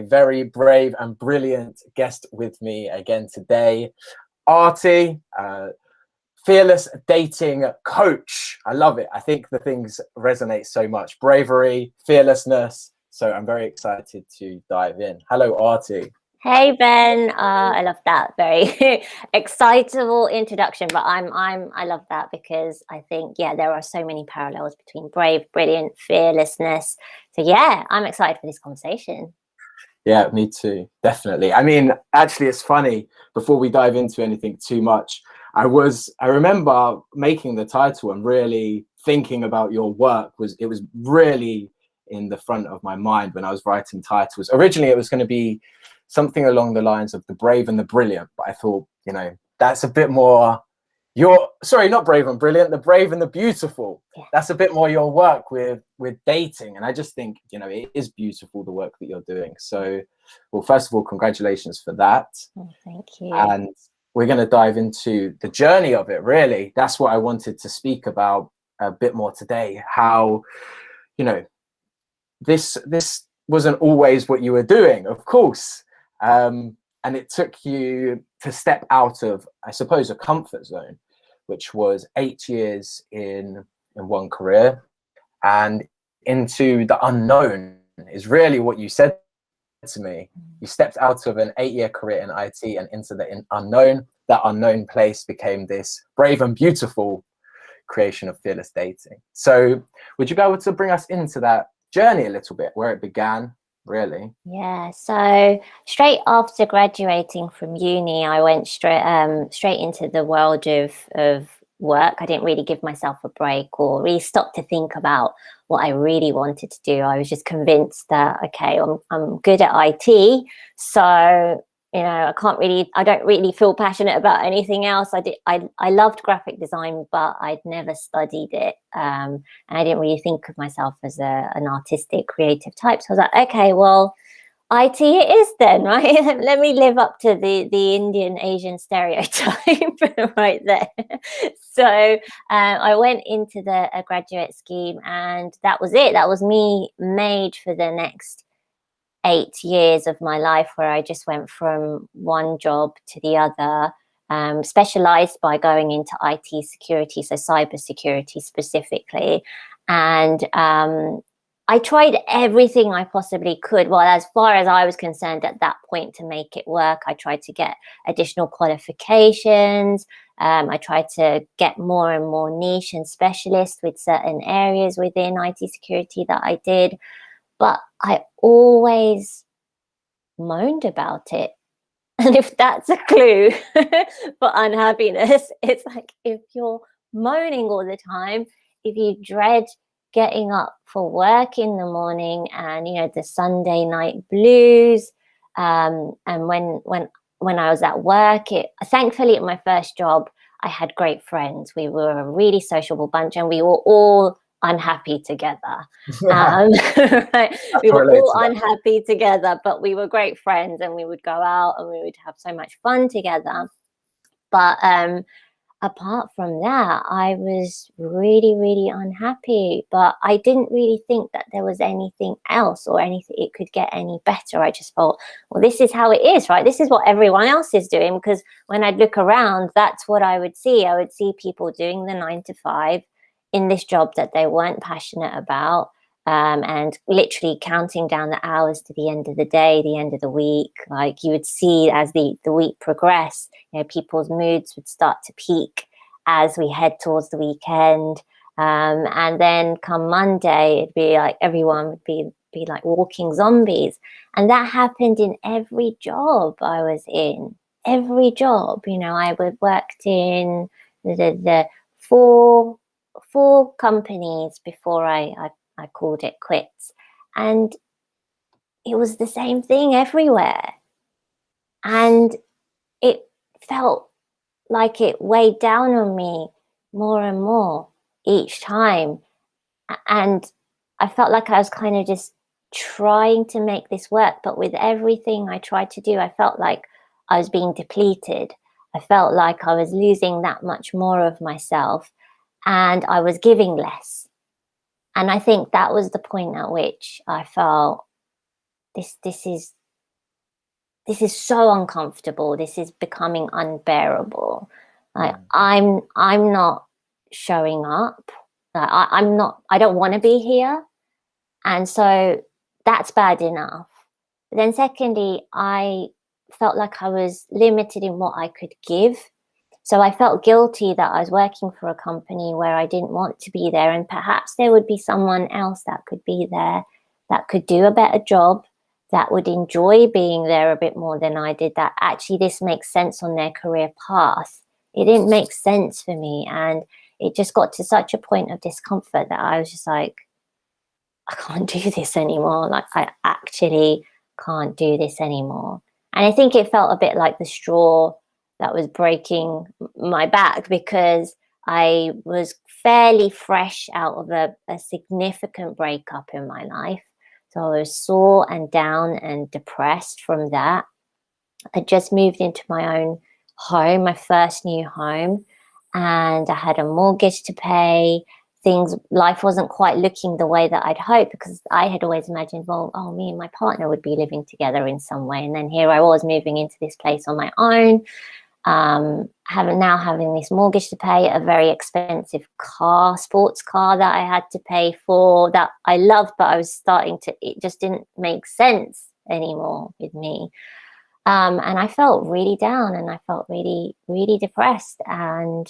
very brave and brilliant guest with me again today, Arti, fearless dating coach. I love it. I think the things resonate so much. Bravery, fearlessness. So I'm very excited to dive in. Hello, Arti. Hey Ben, I love that very excitable introduction. But I love that because I think there are so many parallels between brave, brilliant, fearlessness. So I'm excited for this conversation. Yeah, me too, definitely. I mean, actually, it's funny. Before we dive into anything too much, I remember making the title and really thinking about your work. It was really in the front of my mind when I was writing titles. Originally, it was going to be something along the lines of the brave and the brilliant, but I thought, that's a bit more not brave and brilliant, the brave and the beautiful. Yeah. That's a bit more your work with dating. And I just think, it is beautiful, the work that you're doing. So, well, first of all, congratulations for that. Oh, thank you. And we're going to dive into the journey of it, really. That's what I wanted to speak about a bit more today. How, this wasn't always what you were doing, of course. And it took you to step out of, I suppose, a comfort zone, which was 8 years in one career, and into the unknown is really what you said to me. You stepped out of an 8-year career in IT and into the unknown. That unknown place became this brave and beautiful creation of fearless dating. So would you be able to bring us into that journey a little bit, where it began? Really? Yeah, so straight after graduating from uni, I went straight into the world of work. I didn't really give myself a break or really stop to think about what I really wanted to do. I was just convinced that, okay, I'm good at IT, so I don't really feel passionate about anything else. I loved graphic design, but I'd never studied it. And I didn't really think of myself as an artistic, creative type. So I was like, okay, well, IT it is then, right? Let me live up to the Indian Asian stereotype right there. So I went into a graduate scheme, and that was it. That was me made for the next 8 years of my life, where I just went from one job to the other, specialized by going into IT security, so cyber security specifically. And I tried everything I possibly could. Well, as far as I was concerned at that point, to make it work. I tried to get additional qualifications. I tried to get more and more niche and specialist with certain areas within IT security that I did. But I always moaned about it. And if that's a clue for unhappiness, it's like, if you're moaning all the time, if you dread getting up for work in the morning, and the Sunday night blues, and when I was at work, thankfully at my first job, I had great friends. We were a really sociable bunch, and we were all unhappy together. Right? We were all unhappy together, but we were great friends, and we would go out and we would have so much fun together. But apart from that, I was really, really unhappy. But I didn't really think that there was anything else or anything it could get any better. I just thought, well, this is how it is, right? This is what everyone else is doing. Because when I'd look around, that's what I would see. I would see people doing the 9 to 5 in this job that they weren't passionate about, and literally counting down the hours to the end of the day, the end of the week. Like, you would see as the week progressed, people's moods would start to peak as we head towards the weekend. And then come Monday, it'd be like everyone would be like walking zombies. And that happened in every job I was in. Every job, I worked in the four companies before I called it quits, and it was the same thing everywhere, and it felt like it weighed down on me more and more each time, and I felt like I was kind of just trying to make this work, but with everything I tried to do, I felt like I was being depleted. I felt like I was losing that much more of myself, and I was giving less. And I think that was the point at which I felt this is this is so uncomfortable. This is becoming unbearable. Like I'm not showing up. Like I don't want to be here. And so that's bad enough. But then secondly, I felt like I was limited in what I could give. So I felt guilty that I was working for a company where I didn't want to be there. And perhaps there would be someone else that could be there, that could do a better job, that would enjoy being there a bit more than I did, that actually this makes sense on their career path. It didn't make sense for me. And it just got to such a point of discomfort that I was just like, I can't do this anymore. Like, I actually can't do this anymore. And I think it felt a bit like the straw that was breaking my back, because I was fairly fresh out of a significant breakup in my life. So I was sore and down and depressed from that. I just moved into my own home, my first new home, and I had a mortgage to pay. Life wasn't quite looking the way that I'd hoped, because I had always imagined, well, me and my partner would be living together in some way. And then here I was moving into this place on my own, having this mortgage to pay, a very expensive car, sports car that I had to pay for, that I loved, but it just didn't make sense anymore with me. And I felt really down, and I felt really, really depressed. And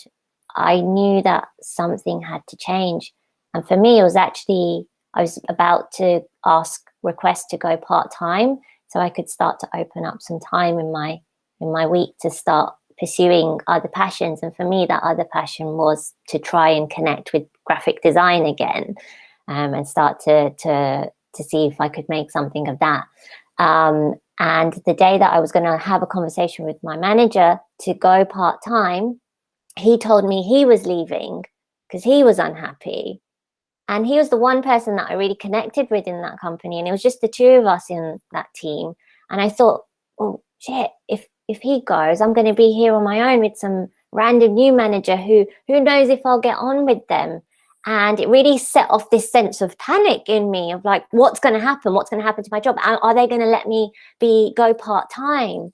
I knew that something had to change. And for me, it was actually, I was about to request to go part-time, so I could start to open up some time in my week to start pursuing other passions. And for me, that other passion was to try and connect with graphic design again, and start to see if I could make something of that. And the day that I was going to have a conversation with my manager to go part-time, he told me he was leaving because he was unhappy. And he was the one person that I really connected with in that company. And it was just the two of us in that team. And I thought, oh, shit, if he goes, I'm going to be here on my own with some random new manager who knows if I'll get on with them. And it really set off this sense of panic in me of like, what's going to happen? What's going to happen to my job? Are they going to let me go part-time?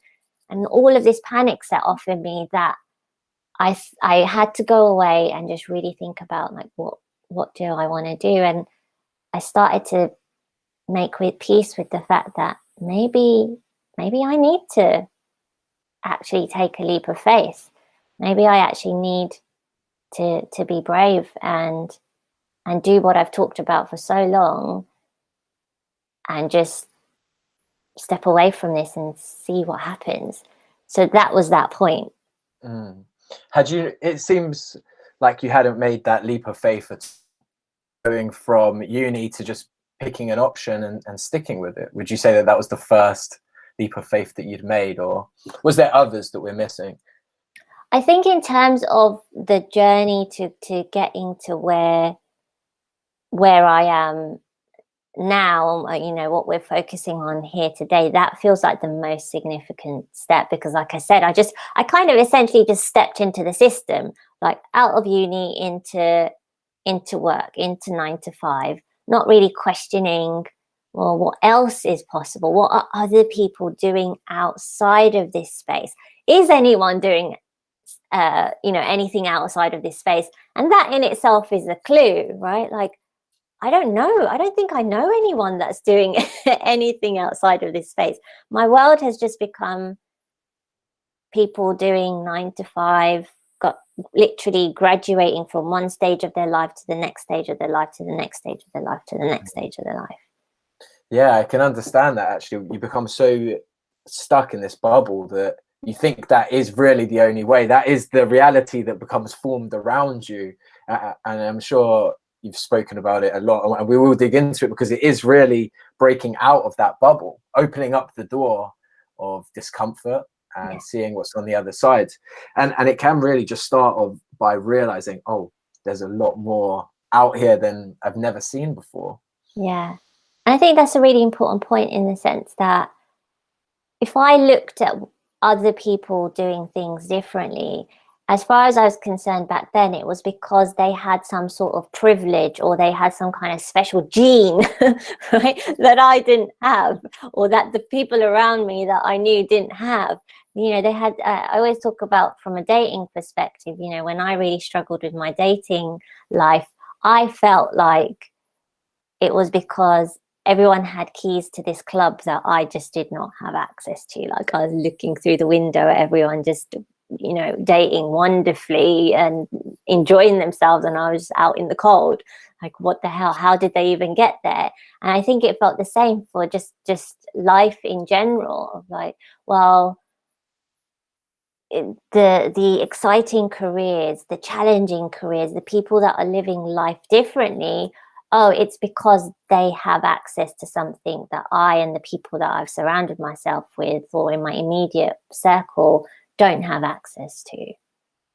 And all of this panic set off in me that I had to go away and just really think about like, what do I want to do? And I started to make peace with the fact that maybe I need to actually take a leap of faith. Maybe I actually need to be brave and do what I've talked about for so long, and just step away from this and see what happens. So that was that point. It seems like you hadn't made that leap of faith at going from uni to just picking an option and sticking with it. Would you say that was the first leap of faith that you'd made, or was there others that we're missing? I think in terms of the journey to getting to where I am now, you know, what we're focusing on here today, that feels like the most significant step, because like I said, I kind of essentially just stepped into the system, like out of uni into work, into 9 to 5, not really questioning, well, what else is possible? What are other people doing outside of this space? Is anyone doing anything outside of this space? And that in itself is a clue, right? Like, I don't know. I don't think I know anyone that's doing anything outside of this space. My world has just become people doing 9 to 5, literally graduating from one stage of their life to the next stage of their life, to the next stage of their life, to the next stage of their life. Yeah, I can understand that. Actually, you become so stuck in this bubble that you think that is really the only way. That is the reality that becomes formed around you. And I'm sure you've spoken about it a lot, and we will dig into it, because it is really breaking out of that bubble, opening up the door of discomfort and seeing what's on the other side. And it can really just start off by realizing, oh, there's a lot more out here than I've never seen before. Yeah. And I think that's a really important point, in the sense that if I looked at other people doing things differently, as far as I was concerned back then, it was because they had some sort of privilege, or they had some kind of special gene, right, that I didn't have, or that the people around me that I knew didn't have. You know, they had, I always talk about from a dating perspective, you know, when I really struggled with my dating life, I felt like it was because everyone had keys to this club that I just did not have access to. Like, I was looking through the window at everyone just, you know, dating wonderfully and enjoying themselves, and I was out in the cold. Like, what the hell? How did they even get there? And I think it felt the same for just life in general. Like, well, the exciting careers, the challenging careers, the people that are living life differently, oh, it's because they have access to something that I and the people that I've surrounded myself with, or in my immediate circle, don't have access to.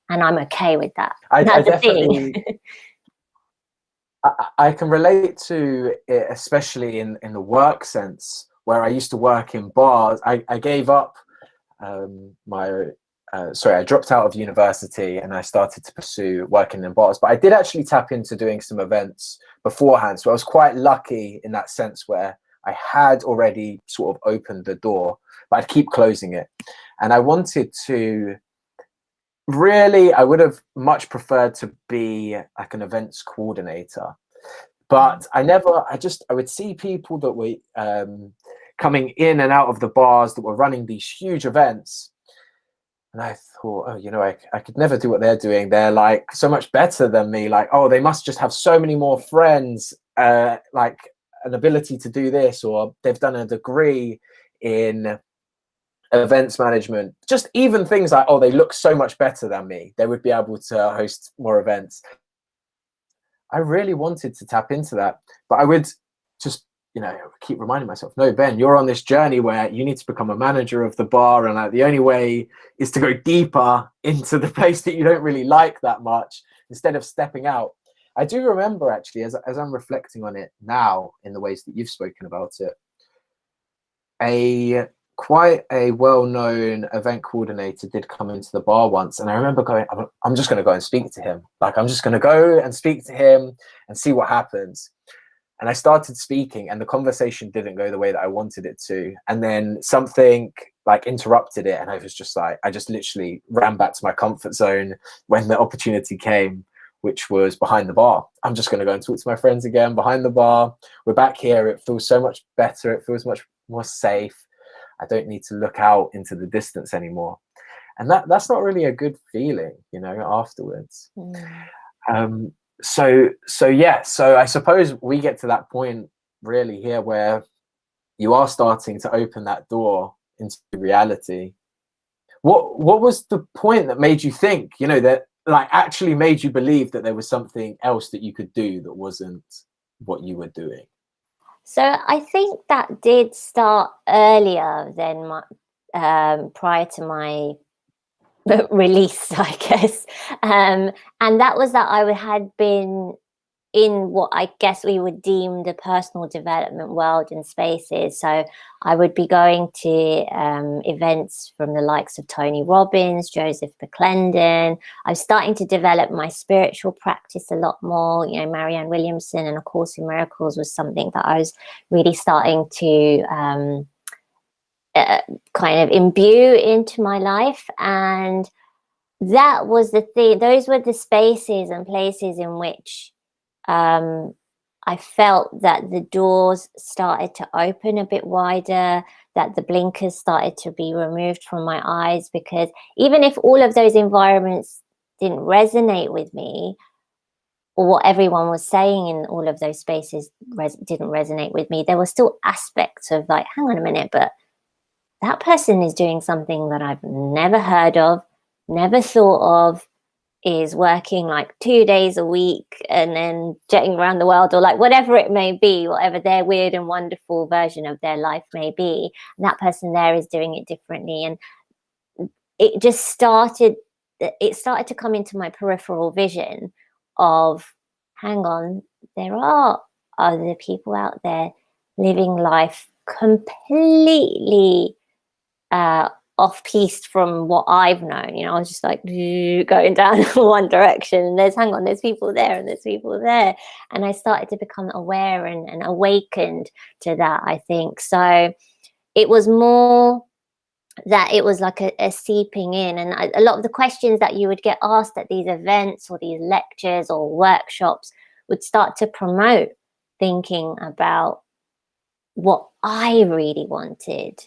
And I'm okay with that. That's the thing. I can relate to it, especially in the work sense, where I used to work in bars. I gave up I dropped out of university and I started to pursue working in bars. But I did actually tap into doing some events beforehand. So I was quite lucky in that sense, where I had already sort of opened the door, but I'd keep closing it. And I wanted to really, I would have much preferred to be like an events coordinator. But I would see people that were coming in and out of the bars that were running these huge events. And I thought, oh, you know, I could never do what they're doing. They're like so much better than me. Like, oh, they must just have so many more friends, like an ability to do this, or they've done a degree in events management. Just even things like, oh, they look so much better than me. They would be able to host more events. I really wanted to tap into that, but I would just, you know, keep reminding myself, no, Ben, you're on this journey where you need to become a manager of the bar, and like, the only way is to go deeper into the place that you don't really like that much, instead of stepping out. I do remember, actually, as I'm reflecting on it now in the ways that you've spoken about it, quite a well-known event coordinator did come into the bar once, and I remember going, I'm just going to go and speak to him. Like, I'm just going to go and speak to him and see what happens. And I started speaking, and the conversation didn't go the way that I wanted it to. And then something like interrupted it, and I was just like, I just literally ran back to my comfort zone when the opportunity came, which was behind the bar. I'm just going to go and talk to my friends again behind the bar. We're back here. It feels so much better. It feels much more safe. I don't need to look out into the distance anymore. And that's not really a good feeling, you know, afterwards. So I suppose we get to that point really here where you are starting to open that door into reality. What was the point that made you think, you know, that like actually made you believe that there was something else that you could do that wasn't what you were doing? So I think that did start earlier than prior to my release, I guess. And that was that I had been in what I guess we would deem the personal development world and spaces. So I would be going to events from the likes of Tony Robbins, Joseph McClendon. I was starting to develop my spiritual practice a lot more. You know, Marianne Williamson and A Course in Miracles was something that I was really starting to kind of imbue into my life. And that was the thing. Those were the spaces and places in which I felt that the doors started to open a bit wider, that the blinkers started to be removed from my eyes, because even if all of those environments didn't resonate with me, or what everyone was saying in all of those spaces didn't resonate with me, there were still aspects of like, hang on a minute, but that person is doing something that I've never heard of, never thought of, is working like 2 days a week and then jetting around the world, or like whatever it may be, whatever their weird and wonderful version of their life may be. And that person there is doing it differently. And it started to come into my peripheral vision of, hang on, there are other people out there living life completely off-piste from what I've known. You know, I was just like going down one direction, and there's people there and there's people there. And I started to become aware and awakened to that, I think. So it was more that it was like a seeping in, and a lot of the questions that you would get asked at these events or these lectures or workshops would start to promote thinking about what I really wanted.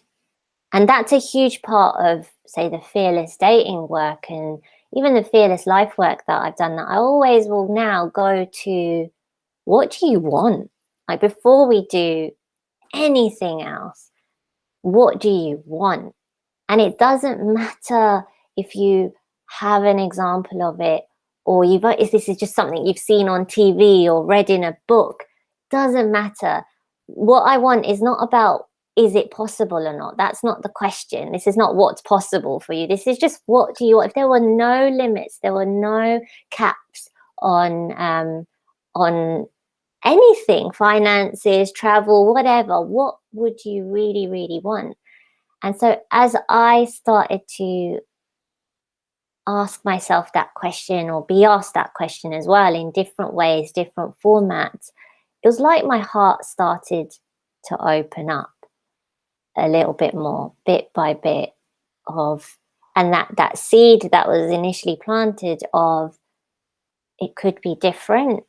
And that's a huge part of, say, the fearless dating work and even the fearless life work that I've done, that I always will now go to, what do you want? Like, before we do anything else, what do you want? And it doesn't matter if you have an example of it, or if this is just something you've seen on TV or read in a book. Doesn't matter. What I want is not about, is it possible or not? That's not the question. This is not what's possible for you. This is just, what do you want? If there were no limits, there were no caps on anything, finances, travel, whatever, what would you really, really want? And so as I started to ask myself that question, or be asked that question as well, in different ways, different formats, it was like my heart started to open up a little bit more, bit by bit, and that seed that was initially planted of it could be different,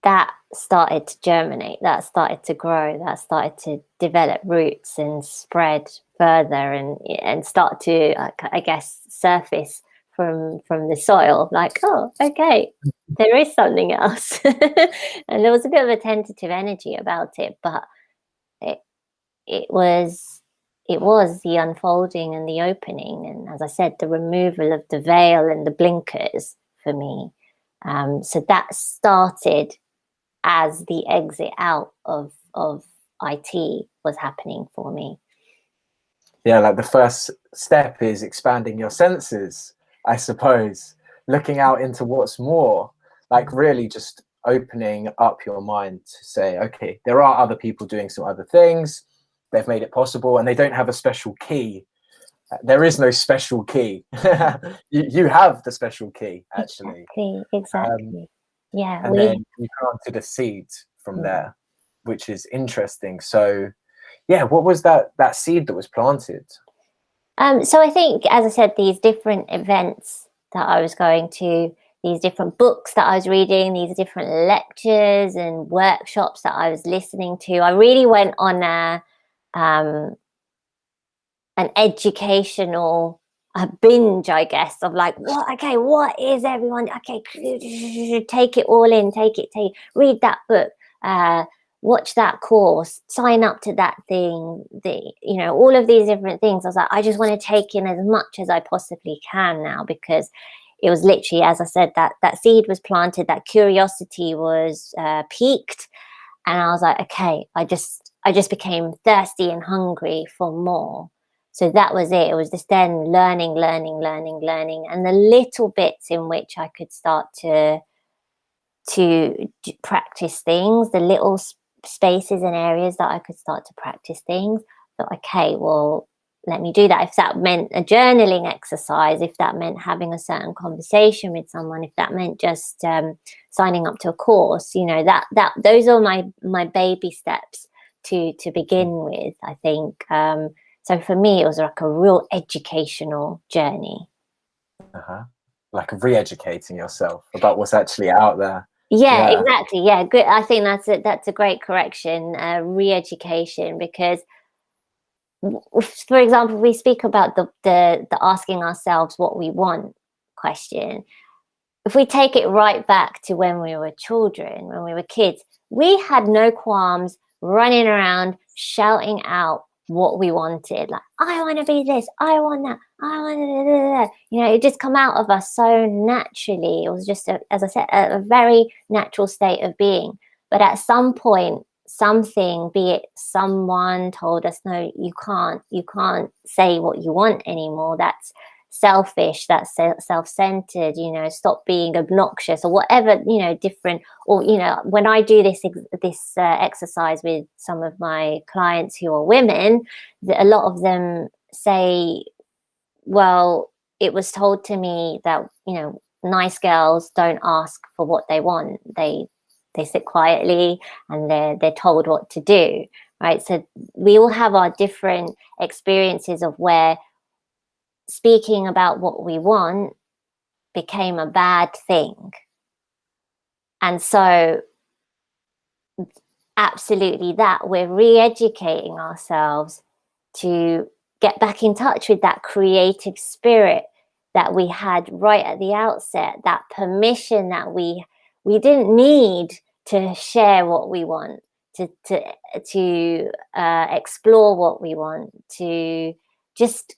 that started to germinate, that started to grow, that started to develop roots and spread further and start to, I guess, surface from the soil. Like, oh, okay, there is something else. And there was a bit of a tentative energy about it, but it was the unfolding and the opening, and, as I said, the removal of the veil and the blinkers for me. So that started as the exit out of IT was happening for me. Yeah, like the first step is expanding your senses, I suppose, looking out into what's more, like really just opening up your mind to say, okay, there are other people doing some other things, they've made it possible, and they don't have a special key. There is no special key. you have the special key, actually. Exactly. Yeah. And then you planted a seed from there, which is interesting. So yeah, what was that seed that was planted? So I think, as I said, these different events that I was going to, these different books that I was reading, these different lectures and workshops that I was listening to, I really went on an educational binge, I guess, of like, what is everyone? Okay, take it all in, read that book, watch that course, sign up to that thing, all of these different things. I was like, I just want to take in as much as I possibly can now, because it was literally, as I said, that seed was planted, that curiosity was piqued, and I was like, okay, I just became thirsty and hungry for more. So that was it. It was just then learning, and the little bits in which I could start to practice things, the little spaces and areas that I could start to practice things. I thought, okay, well, let me do that. If that meant a journaling exercise, if that meant having a certain conversation with someone, if that meant just signing up to a course, those are my baby steps to begin with, I think. So for me, it was like a real educational journey. Like re-educating yourself about what's actually out there. Yeah, exactly. Yeah, good. I think that's a great correction, re-education, because, for example, we speak about the asking ourselves what we want question. If we take it right back to when we were children, when we were kids, we had no qualms running around shouting out what we wanted. Like, I want to be this, I want that, I want to, it just come out of us so naturally. It was just, as I said, a very natural state of being. But at some point, something, be it someone, told us, no, you can't say what you want anymore. That's selfish, that's self-centered, stop being obnoxious, or whatever, different. Or when I do this exercise with some of my clients who are women, a lot of them say, well, it was told to me that, you know, nice girls don't ask for what they want. They sit quietly and they're told what to do, right? So we all have our different experiences of where speaking about what we want became a bad thing. And so absolutely that we're re-educating ourselves to get back in touch with that creative spirit that we had right at the outset, that permission that we didn't need to share what we want, to explore what we want, to just,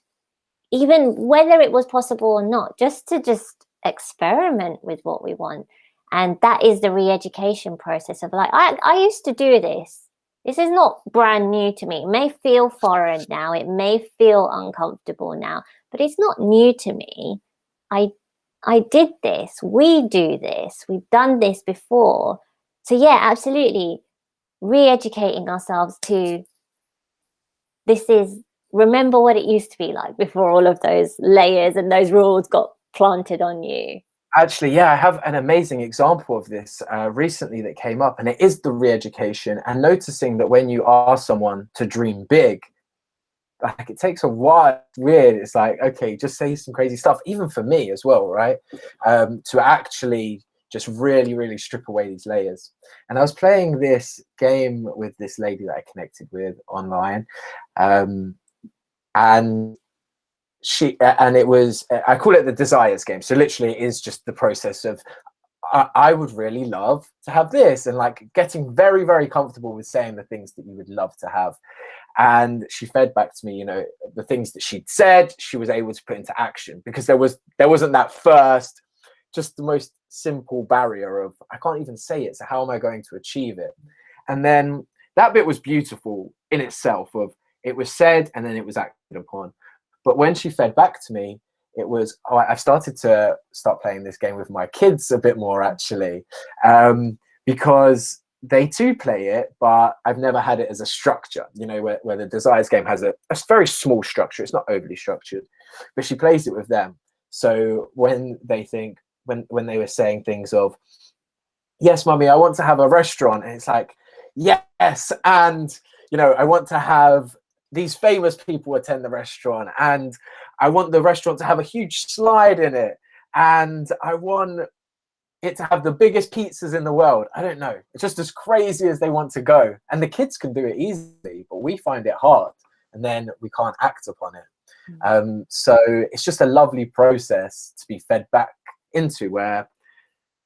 even whether it was possible or not, just to just experiment with what we want. And that is the re-education process of like, I used to do this. This is not brand new to me. It may feel foreign now. It may feel uncomfortable now, but it's not new to me. I did this. We do this. We've done this before. So yeah, absolutely. Re-educating ourselves to this is, remember what it used to be like before all of those layers and those rules got planted on you. Actually, yeah, I have an amazing example of this recently that came up, and it is the re-education and noticing that when you ask someone to dream big, like it takes a while. It's weird. It's like, okay, just say some crazy stuff, even for me as well, right? To actually just really, really strip away these layers. And I was playing this game with this lady that I connected with online, and it was, I call it the desires game. So literally it is just the process of, I would really love to have this, and like getting very, very comfortable with saying the things that you would love to have. And she fed back to me, you know, the things that she'd said, she was able to put into action, because there wasn't that first, just the most simple barrier of, I can't even say it, so how am I going to achieve it? And then that bit was beautiful in itself, of it was said and then it was acted upon. But when she fed back to me, it was, oh, I've started to playing this game with my kids a bit more, actually, because they too play it, but I've never had it as a structure, you know, where the desires game has a very small structure. It's not overly structured, but she plays it with them. So when they think, when they were saying things of, yes, mummy, I want to have a restaurant, and it's like, yes, and, you know, I want to have these famous people attend the restaurant, and I want the restaurant to have a huge slide in it, and I want it to have the biggest pizzas in the world. I don't know. It's just as crazy as they want to go. And the kids can do it easily, but we find it hard, and then we can't act upon it. So it's just a lovely process to be fed back into, where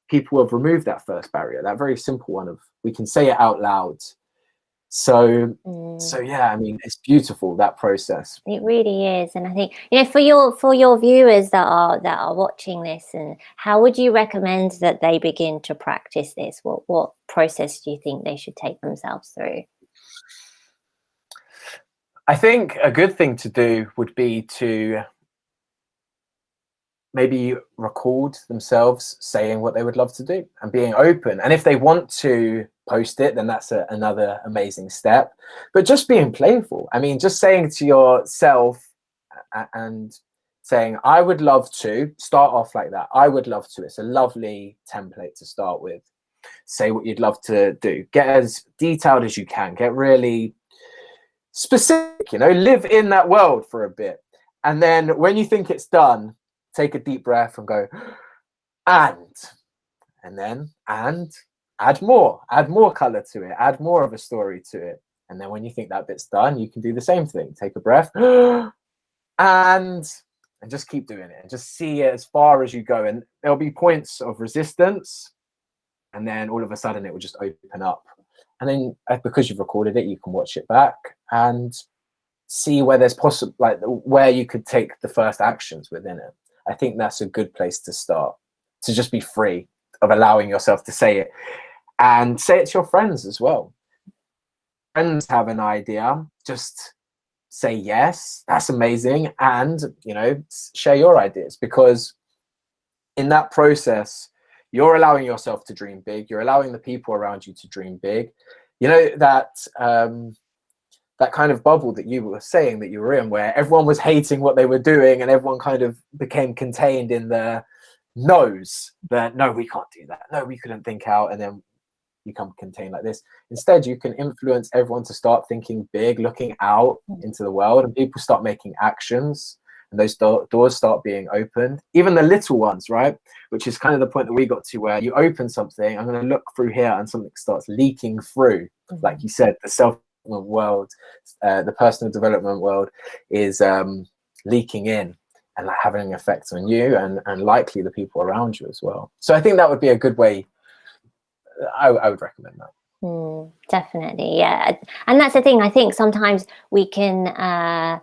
people have removed that first barrier, that very simple one of, we can say it out loud. So yeah, I mean, it's beautiful, that process. It really is. And I think, you know, for your viewers that are watching this, and how would you recommend that they begin to practice this? What process do you think they should take themselves through? I think a good thing to do would be to maybe record themselves saying what they would love to do and being open. And if they want to post it, then that's another amazing step. But just being playful. I mean, just saying to yourself and saying, I would love to, start off like that. I would love to. It's a lovely template to start with. Say what you'd love to do. Get as detailed as you can. Get really specific, you know, live in that world for a bit. And then when you think it's done, take a deep breath and go, and then add more color to it, add more of a story to it. And then when you think that bit's done, you can do the same thing. Take a breath and just keep doing it, and just see it as far as you go. And there'll be points of resistance, and then all of a sudden it will just open up. And then because you've recorded it, you can watch it back and see where there's possible, like where you could take the first actions within it. I think that's a good place to start, to just be free of allowing yourself to say it, and say it to your friends as well. Friends have an idea, just say yes, that's amazing, and, you know, share your ideas, because in that process you're allowing yourself to dream big, you're allowing the people around you to dream big. You know that that kind of bubble that you were saying that you were in, where everyone was hating what they were doing and everyone kind of became contained in the no's, that no, we can't do that, no, we couldn't think out, and then you come contained like this. Instead, you can influence everyone to start thinking big, looking out into the world, and people start making actions, and those doors start being opened, even the little ones, right? Which is kind of the point that we got to, where you open something, I'm going to look through here, and something starts leaking through. Like you said, the self world, the personal development world is leaking in and like having an effect on you, and likely the people around you as well. So I think that would be a good way. I would recommend that. Definitely, yeah. And that's the thing. I think sometimes we can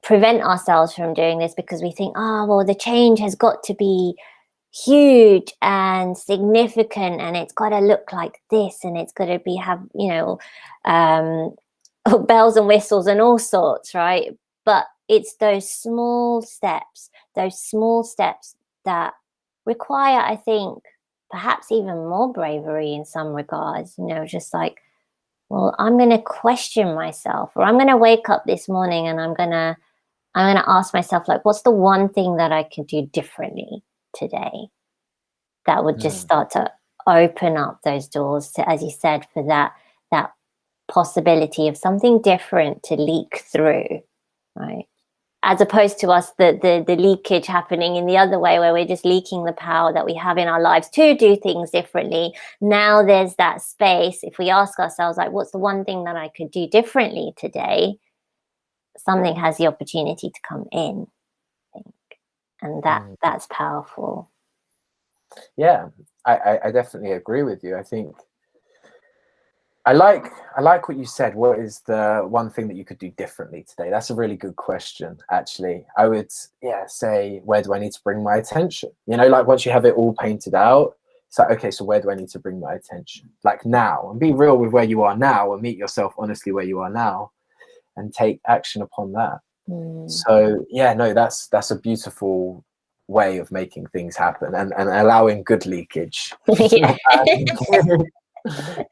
prevent ourselves from doing this because we think, oh, well, the change has got to be huge and significant, and it's got to look like this, and it's got to be bells and whistles and all sorts, right? But it's those small steps that require, I think, perhaps even more bravery in some regards, just like, well, I'm going to question myself, or I'm going to wake up this morning and I'm going to ask myself, like, what's the one thing that I could do differently today that would just start to open up those doors to, as you said, for that possibility of something different to leak through, right? As opposed to us, the leakage happening in the other way, where we're just leaking the power that we have in our lives to do things differently. Now there's that space. If we ask ourselves, like, what's the one thing that I could do differently today? Something has the opportunity to come in, I think. And that's powerful. Yeah, I definitely agree with you. I think I like what you said. What is the one thing that you could do differently today? That's a really good question, actually. I would say, where do I need to bring my attention? Like, once you have it all painted out, it's like, okay, so where do I need to bring my attention? Like now, and be real with where you are now, and meet yourself honestly where you are now, and take action upon that. So that's a beautiful way of making things happen, and allowing good leakage.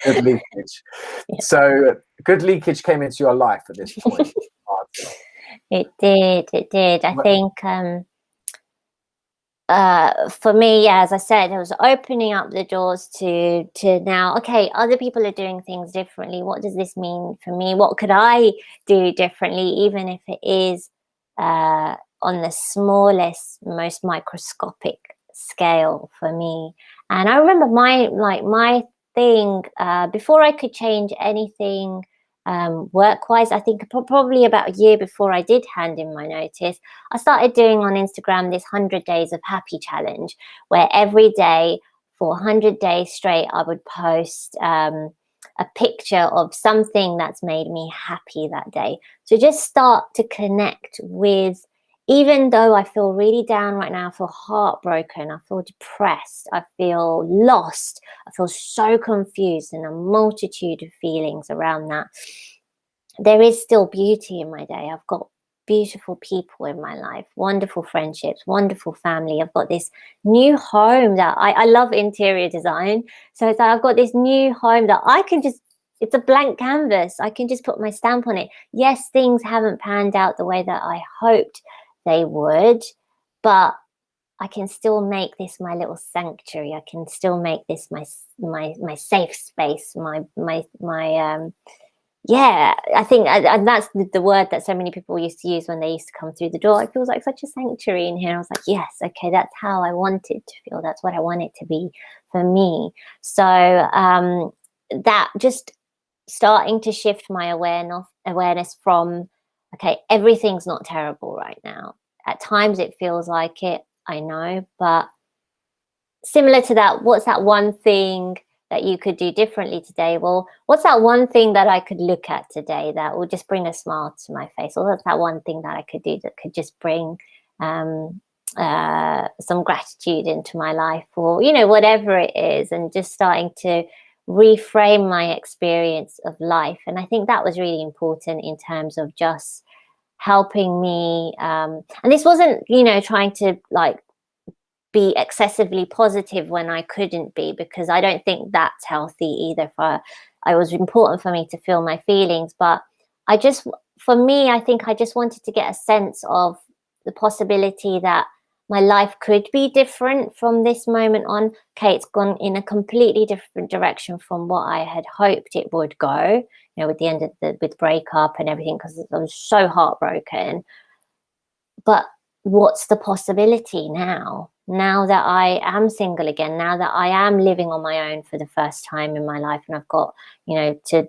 Good leakage. So good leakage came into your life at this point. It did. I think for me, as I said, it was opening up the doors to now, okay, other people are doing things differently. What does this mean for me? What could I do differently, even if it is on the smallest, most microscopic scale for me? And I remember my thing, before I could change anything work-wise, I think probably about a year before I did hand in my notice, I started doing on Instagram this 100 days of happy challenge, where every day for 100 days straight I would post a picture of something that's made me happy that day. So just start to connect with, even though I feel really down right now, I feel heartbroken, I feel depressed, I feel lost, I feel so confused, and a multitude of feelings around that. There is still beauty in my day. I've got beautiful people in my life, wonderful friendships, wonderful family. I've got this new home that I love interior design. So it's like I've got this new home that I can just, it's a blank canvas. I can just put my stamp on it. Yes, things haven't panned out the way that I hoped they would, but I can still make this my little sanctuary. I can still make this my safe space, I think, and that's the word that so many people used to use when they used to come through the door. It feels like such a sanctuary in here. I was like, yes, okay, that's how I want it to feel. That's what I want it to be for me. So that just starting to shift my awareness from, okay, everything's not terrible right now. At times it feels like it, I know, but similar to that, what's that one thing that you could do differently today? Well, what's that one thing that I could look at today that will just bring a smile to my face? Or what's that one thing that I could do that could just bring some gratitude into my life, or, whatever it is, and just starting to reframe my experience of life. And I think that was really important in terms of just helping me. And this wasn't, trying to be excessively positive when I couldn't be, because I don't think that's healthy either for it was important for me to feel my feelings. But for me, I think I just wanted to get a sense of the possibility that my life could be different from this moment on. Okay, it's gone in a completely different direction from what I had hoped it would go, you know, with the end of with breakup and everything, because I was so heartbroken. But what's the possibility now? Now that I am single again, now that I am living on my own for the first time in my life, and I've got, you know, to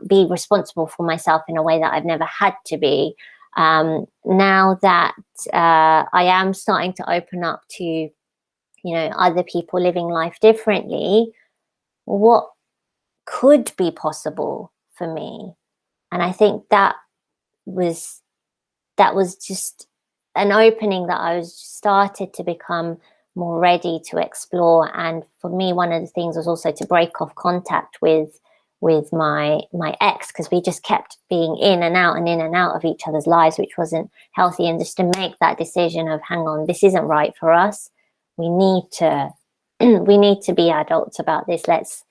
be responsible for myself in a way that I've never had to be. Now that I am starting to open up to, you know, other people living life differently, what could be possible for me? And I think that was just an opening that I was started to become more ready to explore. And for me, one of the things was also to break off contact with my ex, because we just kept being in and out and in and out of each other's lives, which wasn't healthy. And just to make that decision of, hang on, this isn't right for us. We need to be adults about this. Let's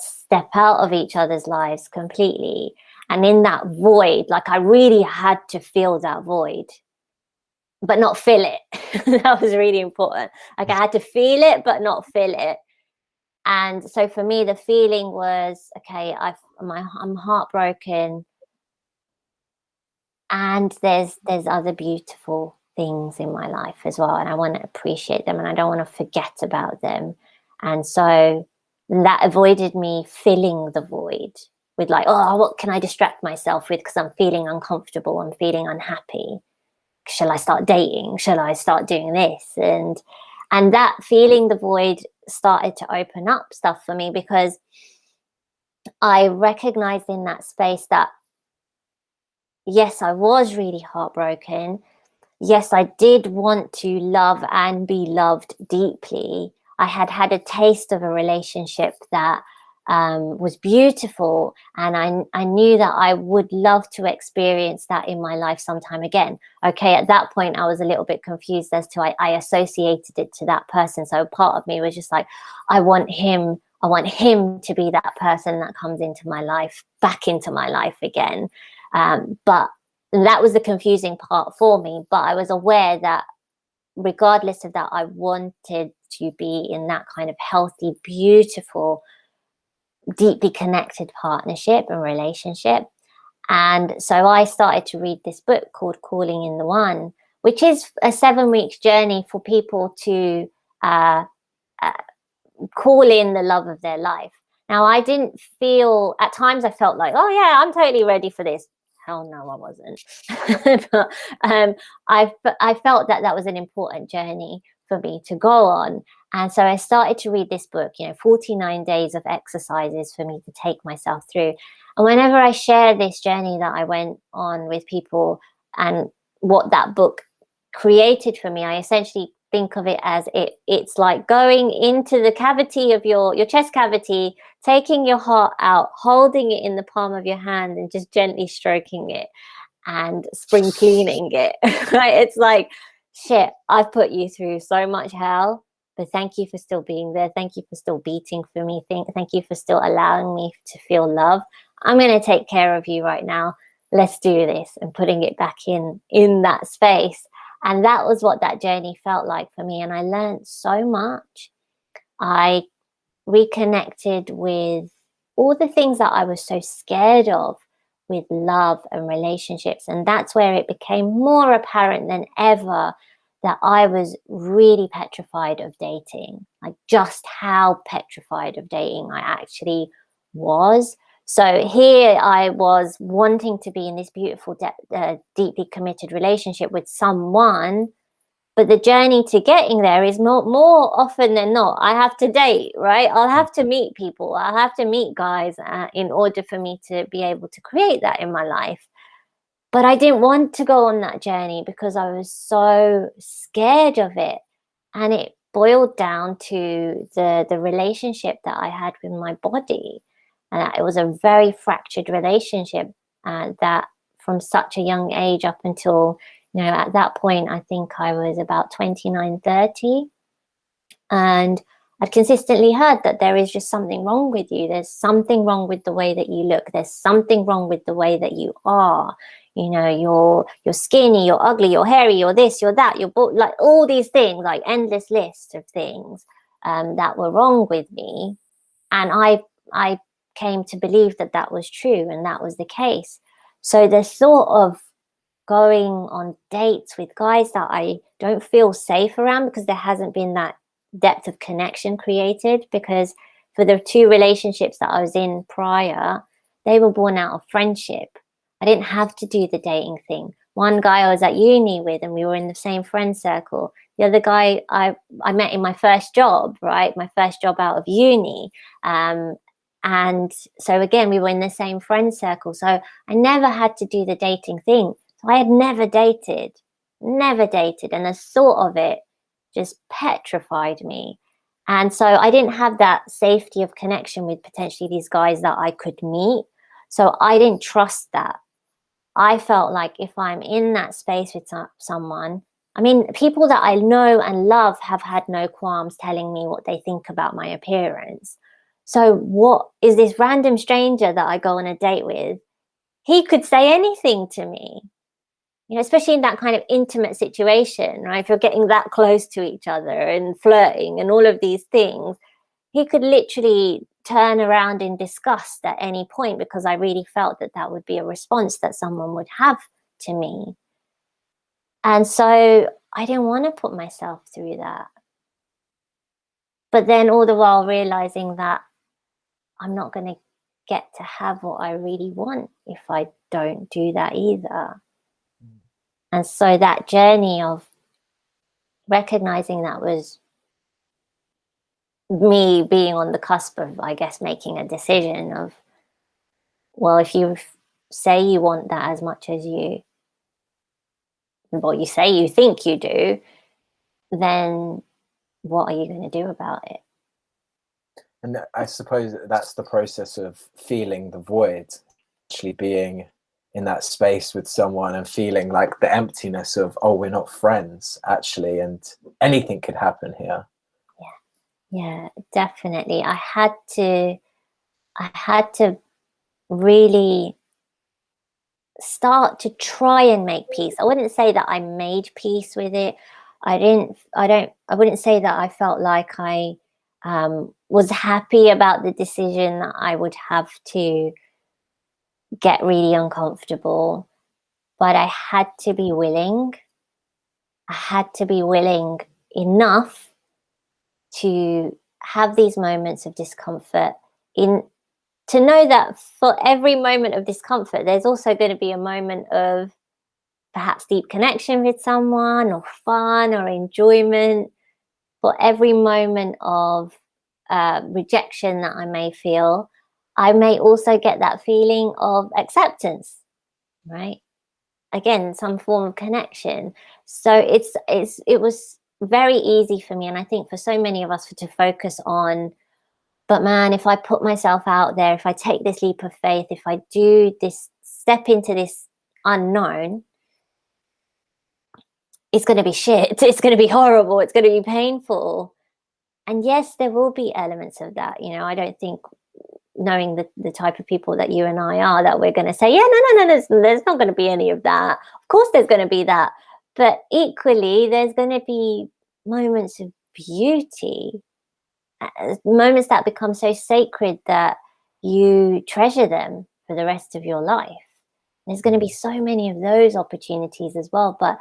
step out of each other's lives completely. And in that void, like, I really had to feel that void, but not feel it. That was really important. Like, I had to feel it, but not feel it. And so for me, the feeling was, okay, I'm heartbroken, and there's other beautiful things in my life as well, and I want to appreciate them, and I don't want to forget about them. And so that avoided me filling the void with, like, oh, what can I distract myself with, because I'm feeling uncomfortable, I'm feeling unhappy. Shall I start dating? Shall I start doing this? And that feeling the void started to open up stuff for me, because I recognized in that space that, yes, I was really heartbroken. Yes, I did want to love and be loved deeply. I had had a taste of a relationship that was beautiful, and I knew that I would love to experience that in my life sometime again. Okay, at that point, I was a little bit confused as to I associated it to that person. So part of me was just like, I want him to be that person that comes into my life, back into my life again. But that was the confusing part for me. But I was aware that regardless of that, I wanted to be in that kind of healthy, beautiful, deeply connected partnership and relationship. And so I started to read this book called Calling in the One, which is a 7-week journey for people to call in the love of their life. Now, I didn't feel, at times I felt like, oh yeah, I'm totally ready for this. Hell no, I wasn't. But I felt that was an important journey for me to go on. And so I started to read this book, 49 days of exercises for me to take myself through. And whenever I share this journey that I went on with people and what that book created for me, I essentially think of it as it's like going into the cavity of your chest cavity, taking your heart out, holding it in the palm of your hand and just gently stroking it and spring cleaning it. Right? It's like, shit, I've put you through so much hell, but thank you for still being there. Thank you for still beating for me. Thank you for still allowing me to feel love. I'm going to take care of you right now. Let's do this, and putting it back in that space. And that was what that journey felt like for me. And I learned so much. I reconnected with all the things that I was so scared of with love and relationships. And that's where it became more apparent than ever that I was really petrified of dating, like just how petrified of dating I actually was. So here I was wanting to be in this beautiful, deeply committed relationship with someone, but the journey to getting there is more often than not, I have to date, right? I'll have to meet people. I'll have to meet guys in order for me to be able to create that in my life. But I didn't want to go on that journey because I was so scared of it. And it boiled down to the relationship that I had with my body. And it was a very fractured relationship that from such a young age up until, at that point, I think I was about 29, 30. And I'd consistently heard that there is just something wrong with you. There's something wrong with the way that you look. There's something wrong with the way that you are. You know, you're skinny, you're ugly, you're hairy, you're this, you're that, you're like all these things, like endless lists of things that were wrong with me. And I came to believe that that was true and that was the case. So the thought of going on dates with guys that I don't feel safe around, because there hasn't been that depth of connection created, because for the 2 relationships that I was in prior, they were born out of friendship. I didn't have to do the dating thing. One guy I was at uni with and we were in the same friend circle. The other guy I met in my first job, right? My first job out of uni. And so again, we were in the same friend circle. So I never had to do the dating thing. So I had never dated. And the thought of it just petrified me. And so I didn't have that safety of connection with potentially these guys that I could meet. So I didn't trust that. I felt like if I'm in that space with someone, I mean, people that I know and love have had no qualms telling me what they think about my appearance. So what is this random stranger that I go on a date with? He could say anything to me, you know, especially in that kind of intimate situation, right? If you're getting that close to each other and flirting and all of these things, he could literally turn around in disgust at any point, because I really felt that that would be a response that someone would have to me. And so I didn't want to put myself through that. But then all the while realizing that I'm not going to get to have what I really want if I don't do that either. And so that journey of recognizing that was me being on the cusp of, I guess, making a decision of, well, if you say you want that as much as you say you think you do, then what are you going to do about it? And I suppose that's the process of feeling the void, actually being in that space with someone and feeling like the emptiness of, oh, we're not friends actually, and anything could happen here. Yeah, definitely. I had to really start to try and make peace. I wouldn't say that I made peace with it. I wouldn't say that I felt like I was happy about the decision that I would have to get really uncomfortable, but I had to be willing. I had to be willing enough to have these moments of discomfort, to know that for every moment of discomfort, there's also going to be a moment of perhaps deep connection with someone, or fun or enjoyment. For every moment of rejection that I may feel, I may also get that feeling of acceptance, right? Again, some form of connection. So it was very easy for me, and I think for so many of us, to focus on, but man, if I put myself out there, if I take this leap of faith, if I do this, step into this unknown, it's going to be shit. It's going to be horrible. It's going to be painful. And yes, there will be elements of that. You know, I don't think, knowing the type of people that you and I are, that we're going to say, yeah, no, there's not going to be any of that. Of course there's going to be that. But equally, there's going to be moments of beauty, moments that become so sacred that you treasure them for the rest of your life. There's going to be so many of those opportunities as well, but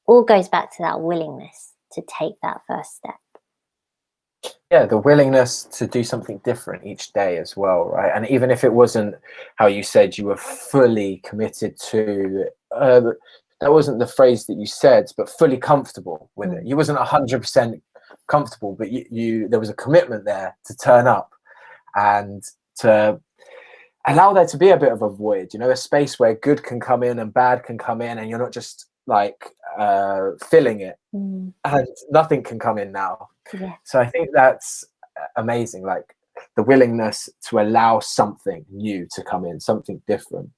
all goes back to that willingness to take that first step. Yeah, the willingness to do something different each day as well, right? And even if it wasn't how you said you were fully committed to, that wasn't the phrase that you said, but fully comfortable with it. You wasn't 100% comfortable, but you there was a commitment there to turn up and to allow there to be a bit of a void, you know, a space where good can come in and bad can come in, and you're not just like filling it and nothing can come in now. Yeah. So I think that's amazing, like the willingness to allow something new to come in, something different.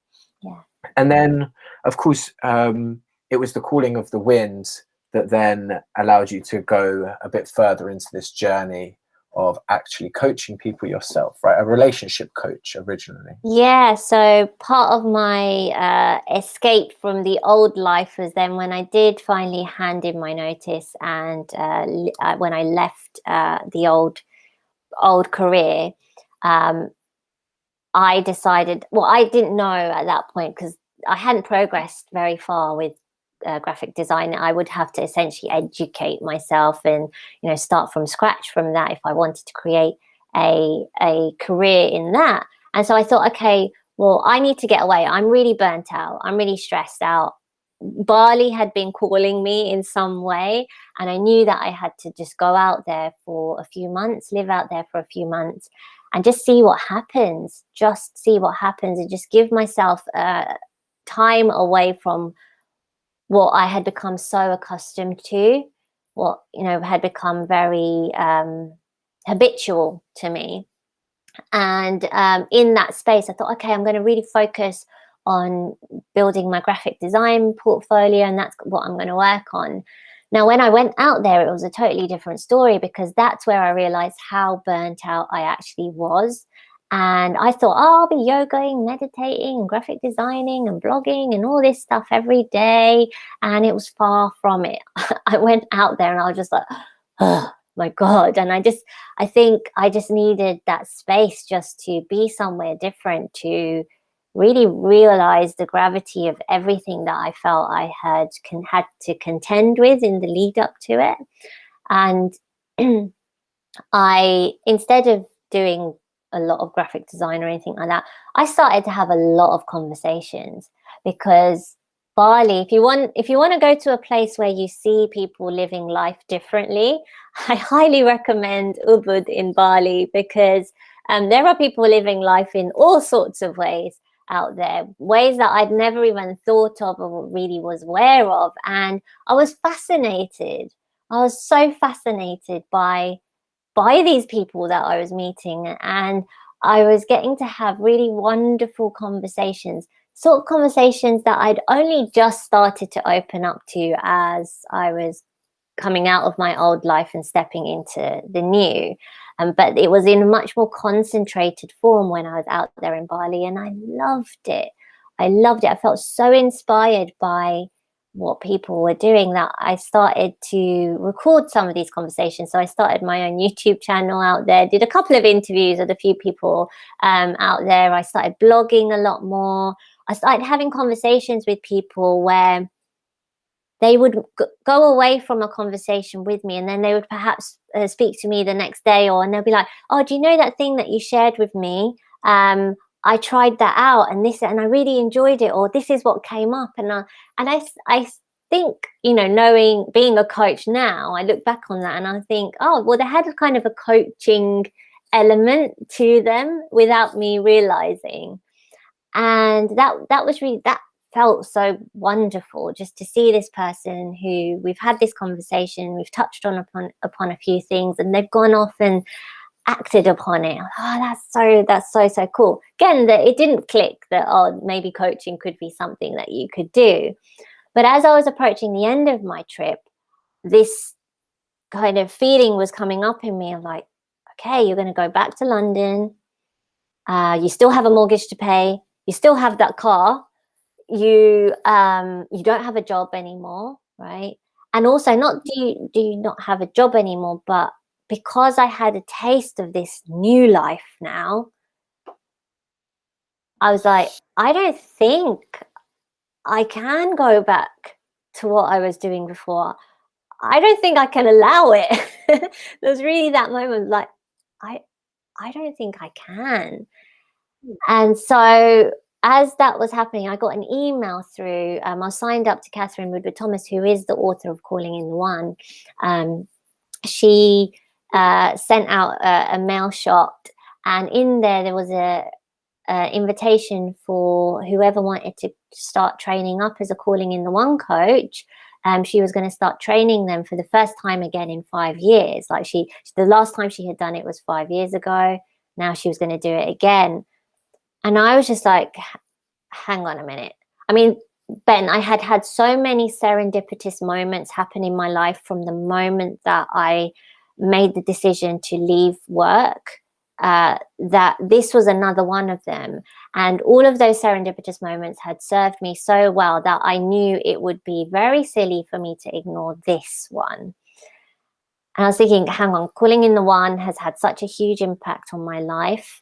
Yeah. And then of course it was the calling of the wind that then allowed you to go a bit further into this journey of actually coaching people yourself, right? A relationship coach originally. Yeah, so part of my escape from the old life was then when I did finally hand in my notice, and when I left the old career, I decided, well, I didn't know at that point because I hadn't progressed very far with graphic design. I would have to essentially educate myself and, you know, start from scratch from that if I wanted to create a career in that. And so I thought, okay, well, I need to get away. I'm really burnt out. I'm really stressed out. Bali had been calling me in some way, and I knew that I had to just go out there for a few months, live out there for a few months, and just see what happens. Just see what happens, and just give myself time away from what I had become so accustomed to, what, you know, had become very habitual to me. And in that space, I thought, okay, I'm going to really focus on building my graphic design portfolio, and that's what I'm going to work on. Now, when I went out there, it was a totally different story, because that's where I realized how burnt out I actually was. And I thought, oh, I'll be yogaing, meditating, graphic designing and blogging and all this stuff every day. And it was far from it. I went out there and I was just like, oh my God. And I think I just needed that space just to be somewhere different, to really realize the gravity of everything that I felt I had to contend with in the lead up to it. And instead of doing a lot of graphic design or anything like that, I started to have a lot of conversations, because Bali, if you want to go to a place where you see people living life differently, I highly recommend Ubud in Bali, because there are people living life in all sorts of ways out there, ways that I'd never even thought of or really was aware of. And I was fascinated. I was so fascinated by these people that I was meeting, and I was getting to have really wonderful conversations, sort of conversations that I'd only just started to open up to as I was coming out of my old life and stepping into the new. But it was in a much more concentrated form when I was out there in Bali, and I loved it. I loved it. I felt so inspired by what people were doing that I started to record some of these conversations. So I started my own YouTube channel out there, did a couple of interviews with a few people out there. I started blogging a lot more. I started having conversations with people where they would go away from a conversation with me, and then they would perhaps speak to me the next day, and they'll be like, oh, do you know that thing that you shared with me? I tried that out, and I really enjoyed it, or this is what came up. And I think, you know, being a coach now, I look back on that and I think, oh, well, they had a kind of a coaching element to them without me realizing. And that felt so wonderful, just to see this person who we've had this conversation, we've touched upon a few things, and they've gone off and acted upon it. Oh, that's so cool. Again, that it didn't click that, oh, maybe coaching could be something that you could do. But as I was approaching the end of my trip, this kind of feeling was coming up in me of like, okay, you're going to go back to London. You still have a mortgage to pay. You still have that car. You don't have a job anymore, right? And also, not do you not have a job anymore, but because I had a taste of this new life now, I was like, I don't think I can go back to what I was doing before. I don't think I can allow it. There's really that moment like, I don't think I can. And so as that was happening, I got an email through. I signed up to Catherine Woodward Thomas, who is the author of Calling in the One. She sent out a mail shot, and in there was a invitation for whoever wanted to start training up as a Calling in the One coach. She was going to start training them for the first time again in 5 years. Like the last time she had done it was 5 years ago. Now she was going to do it again. And I was just like, hang on a minute. I mean, Ben, I had had so many serendipitous moments happen in my life from the moment that I made the decision to leave work, that this was another one of them. And all of those serendipitous moments had served me so well that I knew it would be very silly for me to ignore this one. And I was thinking, hang on, calling in the one has had such a huge impact on my life.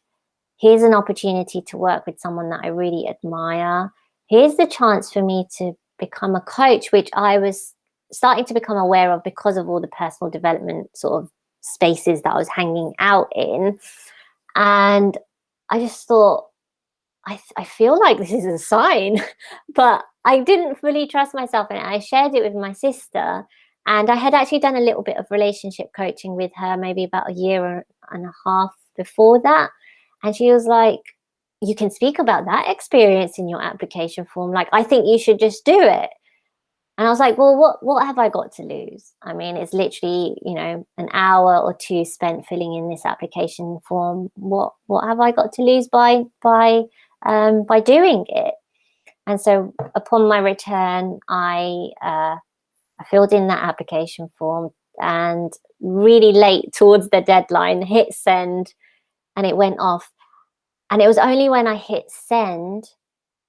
Here's an opportunity to work with someone that I really admire. Here's the chance for me to become a coach, which I was starting to become aware of because of all the personal development sort of spaces that I was hanging out in. And I just thought, I feel like this is a sign, but I didn't fully trust myself. And I shared it with my sister. And I had actually done a little bit of relationship coaching with her, maybe about a year and a half before that. And she was like, you can speak about that experience in your application form. Like, I think you should just do it. And I was like, well, what have I got to lose? I mean, it's literally, an hour or two spent filling in this application form. What have I got to lose by doing it? And so upon my return, I filled in that application form, and really late towards the deadline, hit send, and it went off. And it was only when I hit send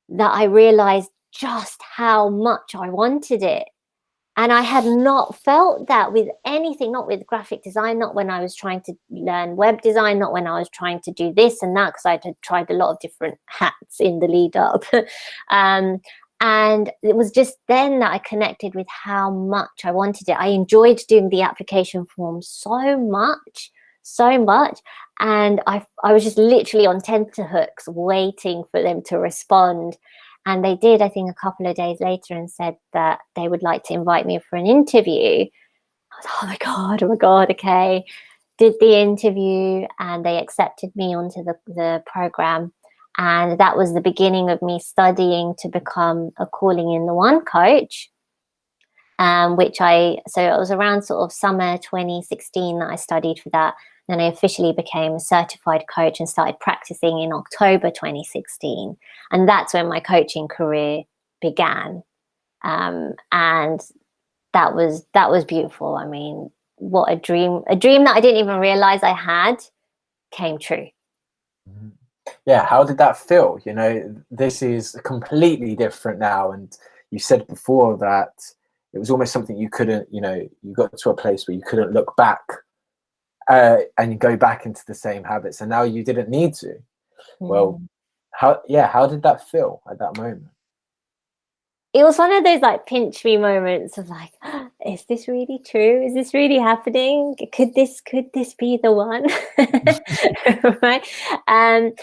that I realized just how much I wanted it. And I had not felt that with anything, not with graphic design, not when I was trying to learn web design, not when I was trying to do this and that, because I had tried a lot of different hats in the lead up. And it was just then that I connected with how much I wanted it. I enjoyed doing the application form so much. And I was just literally on tenterhooks waiting for them to respond. And they did, I think, a couple of days later, and said that they would like to invite me for an interview. I was, oh my God, okay. Did the interview, and they accepted me onto the program. And that was the beginning of me studying to become a Calling in the One coach, so it was around sort of summer 2016 that I studied for that. Then I officially became a certified coach and started practicing in October 2016. And that's when my coaching career began. And that was beautiful. I mean, what a dream that I didn't even realize I had came true. Yeah, how did that feel? This is completely different now. And you said before that it was almost something you couldn't, you got to a place where you couldn't look back and you go back into the same habits, and now you didn't need to. Well, how did that feel at that moment? It was one of those like pinch me moments of like, is this really true? Is this really happening? Could this be the one? Right? And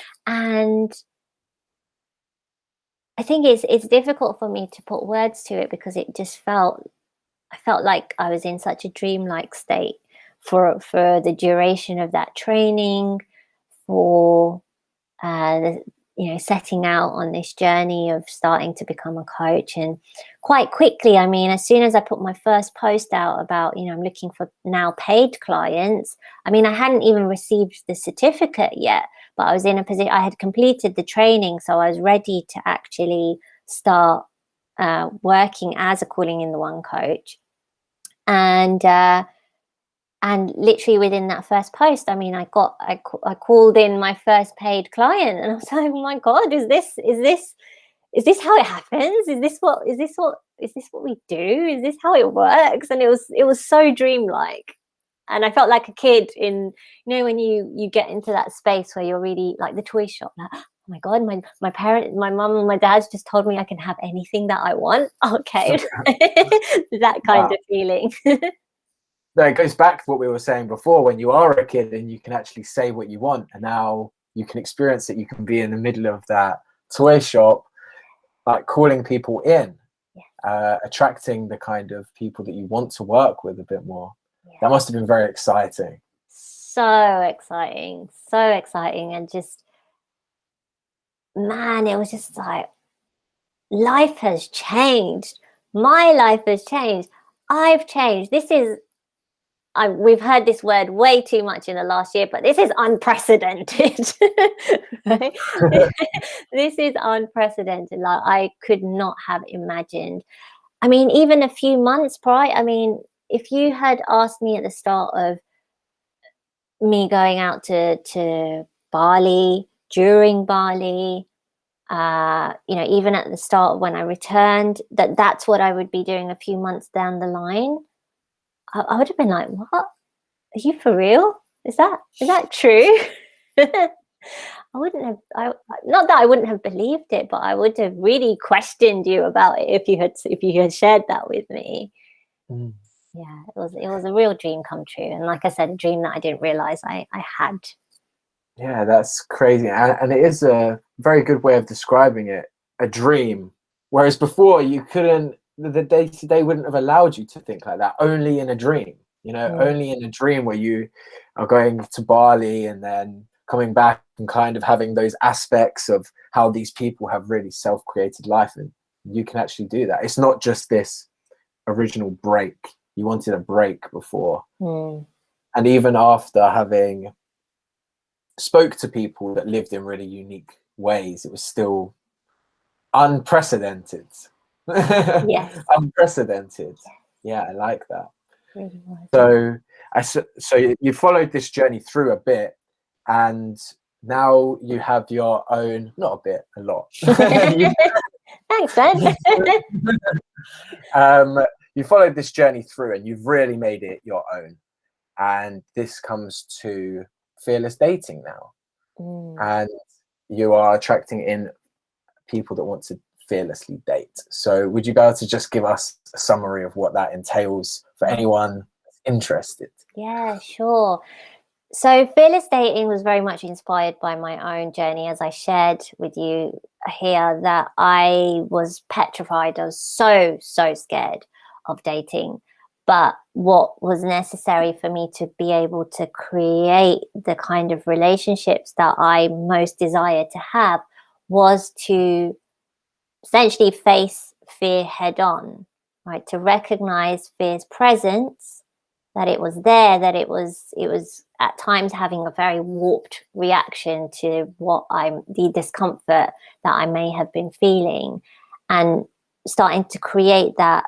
I think it's difficult for me to put words to it, because I felt like I was in such a dreamlike state for the duration of that training, for setting out on this journey of starting to become a coach. And quite quickly, I mean, as soon as I put my first post out about, I'm looking for now paid clients, I mean, I hadn't even received the certificate yet, but I was in a position, I had completed the training, so I was ready to actually start working as a Calling in the One coach. And literally within that first post, I mean, I called in my first paid client, and I was like, oh my God, is this how it happens? Is this what we do? Is this how it works? And it was so dreamlike. And I felt like a kid in, when you get into that space where you're really like the toy shop, like, oh my God, my mum and my dad just told me I can have anything that I want. Okay. That kind of feeling. No, it goes back to what we were saying before, when you are a kid and you can actually say what you want, and now you can experience it. You can be in the middle of that toy shop, like calling people in, attracting the kind of people that you want to work with a bit more. Yeah. That must have been very exciting. So exciting. And just, man, it was just like, life has changed. My life has changed. I've changed. We've heard this word way too much in the last year, but this is unprecedented. Right? This is unprecedented. Like, I could not have imagined. I mean, even a few months prior, I mean, if you had asked me at the start of me going out to Bali, during Bali, even at the start when I returned, that's what I would be doing a few months down the line. I would have been like, what? Are you for real? Is that true? I wouldn't have, not that I wouldn't have believed it, but I would have really questioned you about it if you had shared that with me. Mm. Yeah, it was a real dream come true. And like I said, a dream that I didn't realize I had. Yeah, that's crazy. And it is a very good way of describing it, a dream. Whereas before you couldn't, the day-to-day wouldn't have allowed you to think like that, only in a dream, only in a dream where you are going to Bali and then coming back and kind of having those aspects of how these people have really self-created life, and you can actually do that. It's not just this original break. You wanted a break before. And even after having spoke to people that lived in really unique ways, it was still unprecedented. Yes. Unprecedented. Yeah, I like that. Really was. So you followed this journey through a bit, and now you have your own, not a bit, a lot. Thanks, Ben. You followed this journey through and you've really made it your own. And this comes to fearless dating now. And you are attracting in people that want to fearlessly date. So would you be able to just give us a summary of what that entails for anyone interested? Yeah, sure. So fearless dating was very much inspired by my own journey, as I shared with you here, that I was petrified. I was so scared of dating. But what was necessary for me to be able to create the kind of relationships that I most desired to have was to essentially face fear head on, right? To recognize fear's presence, that it was there, that it was at times having a very warped reaction to the discomfort that I may have been feeling, and starting to create that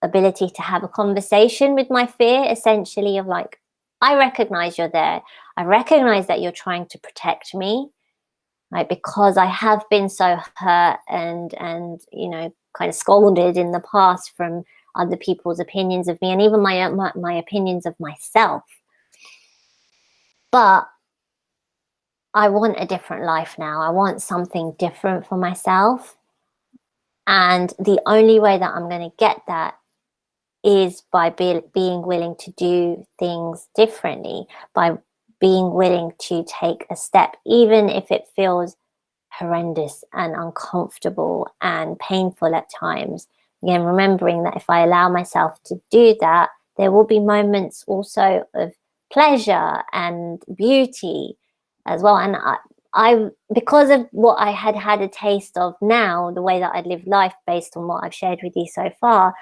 ability to have a conversation with my fear, essentially, of like, I recognize you're there. I recognize that you're trying to protect me, right? Because I have been so hurt and kind of scolded in the past from other people's opinions of me, and even my opinions of myself. But I want a different life now. I want something different for myself. And the only way that I'm going to get that is by being willing to do things differently, by being willing to take a step, even if it feels horrendous and uncomfortable and painful at times. Again, remembering that if I allow myself to do that, there will be moments also of pleasure and beauty as well. And I because of what I had a taste of now, the way that I'd lived life based on what I've shared with you so far,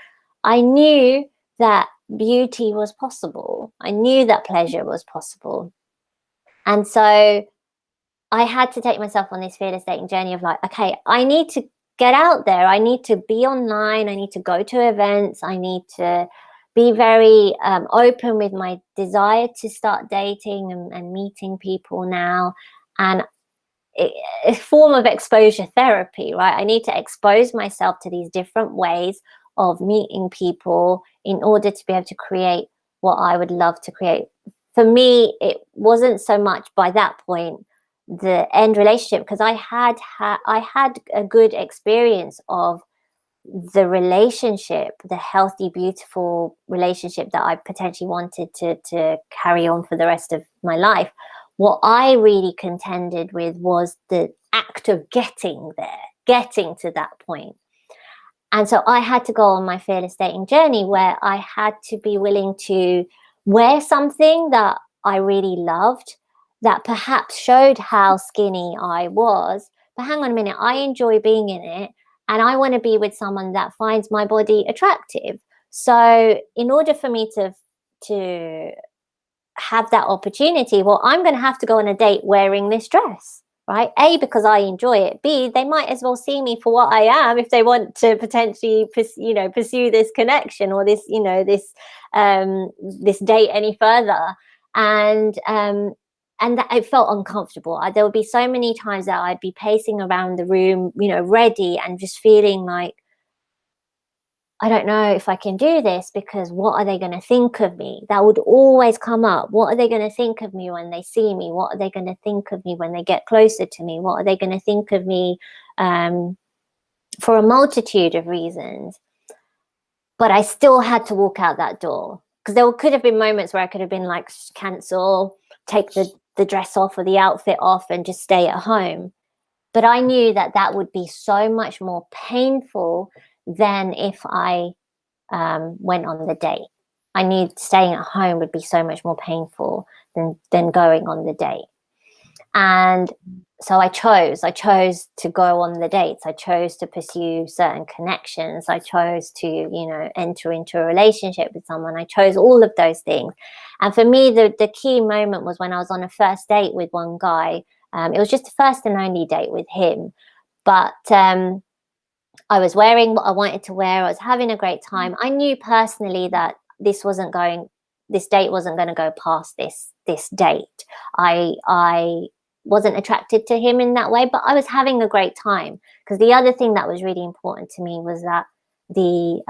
I knew that beauty was possible. I knew that pleasure was possible. And so I had to take myself on this fearless dating journey of like, okay, I need to get out there. I need to be online. I need to go to events. I need to be very open with my desire to start dating and meeting people now. And a form of exposure therapy, right? I need to expose myself to these different ways of meeting people in order to be able to create what I would love to create. For me, it wasn't so much by that point the end relationship, because I had a good experience of the relationship, the healthy, beautiful relationship that I potentially wanted to carry on for the rest of my life. What I really contended with was the act of getting there, getting to that point. And so I had to go on my fearless dating journey where I had to be willing to wear something that I really loved, that perhaps showed how skinny I was. But hang on a minute, I enjoy being in it, and I want to be with someone that finds my body attractive. So in order for me to have that opportunity, well, I'm going to have to go on a date wearing this dress, right? A, because I enjoy it. B, they might as well see me for what I am if they want to potentially pursue this connection or this this date any further. And that it felt uncomfortable. There would be so many times that I'd be pacing around the room, you know, ready, and just feeling like, I don't know if I can do this, because what are they going to think of me? That would always come up. What are they going to think of me when they see me? What are they going to think of me when they get closer to me? What are they going to think of me, for a multitude of reasons? But I still had to walk out that door, because there could have been moments where I could have been like, cancel, take the dress off or the outfit off and just stay at home. But I knew that that would be so much more painful than if I went on the date. I knew staying at home would be so much more painful than going on the date. And so I chose to go on the dates. I chose to pursue certain connections. I chose to, you know, enter into a relationship with someone. I chose all of those things. And for me, the key moment was when I was on a first date with one guy. It was just the first and only date with him. But I was wearing what I wanted to wear. I was having a great time. I knew personally that this date wasn't going to go past this date. I wasn't attracted to him in that way, but I was having a great time. Because the other thing that was really important to me was that the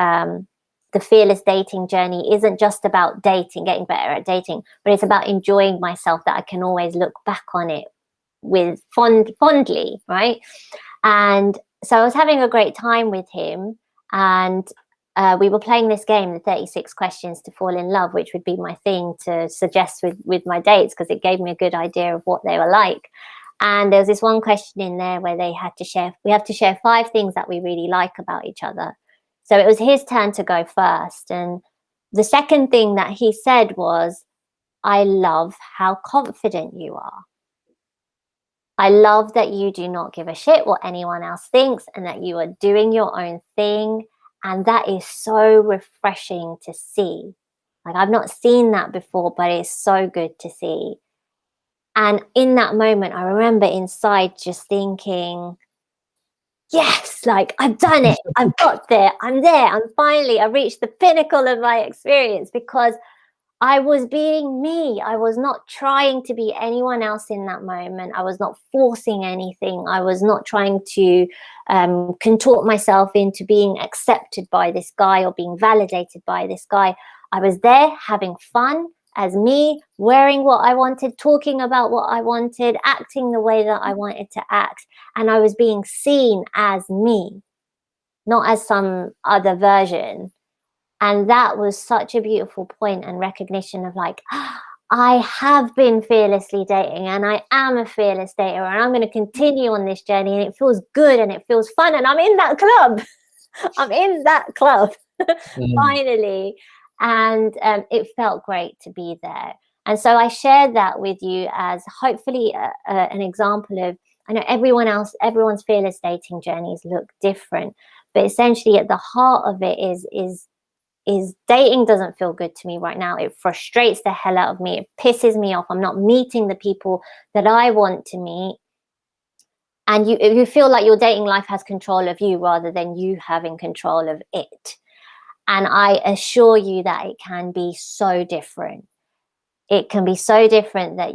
fearless dating journey isn't just about dating, getting better at dating, but it's about enjoying myself, that I can always look back on it with fondly, right? And so I was having a great time with him, and we were playing this game, the 36 questions to fall in love, which would be my thing to suggest with my dates, because it gave me a good idea of what they were like. And there was this one question in there where we have to share 5 things that we really like about each other. So it was his turn to go first. And the second thing that he said was, I love how confident you are. I love that you do not give a shit what anyone else thinks, and that you are doing your own thing. And that is so refreshing to see. Like, I've not seen that before, but it's so good to see. And in that moment, I remember inside just thinking, yes, like, I've done it. I've got there. I'm there. I reached the pinnacle of my experience, because I was being me. I was not trying to be anyone else in that moment. I was not forcing anything. I was not trying to contort myself into being accepted by this guy or being validated by this guy. I was there having fun as me, wearing what I wanted, talking about what I wanted, acting the way that I wanted to act. And I was being seen as me, not as some other version. And that was such a beautiful point and recognition of like, I have been fearlessly dating, and I am a fearless dater, and I'm going to continue on this journey, and it feels good and it feels fun, and I'm in that club. I'm in that club finally. And it felt great to be there. And so I shared that with you as hopefully an example of, I know everyone's fearless dating journeys look different, but essentially at the heart of it is dating doesn't feel good to me right now. It frustrates the hell out of me. It pisses me off. I'm not meeting the people that I want to meet. And you feel like your dating life has control of you rather than you having control of it. And I assure you that it can be so different. It can be so different that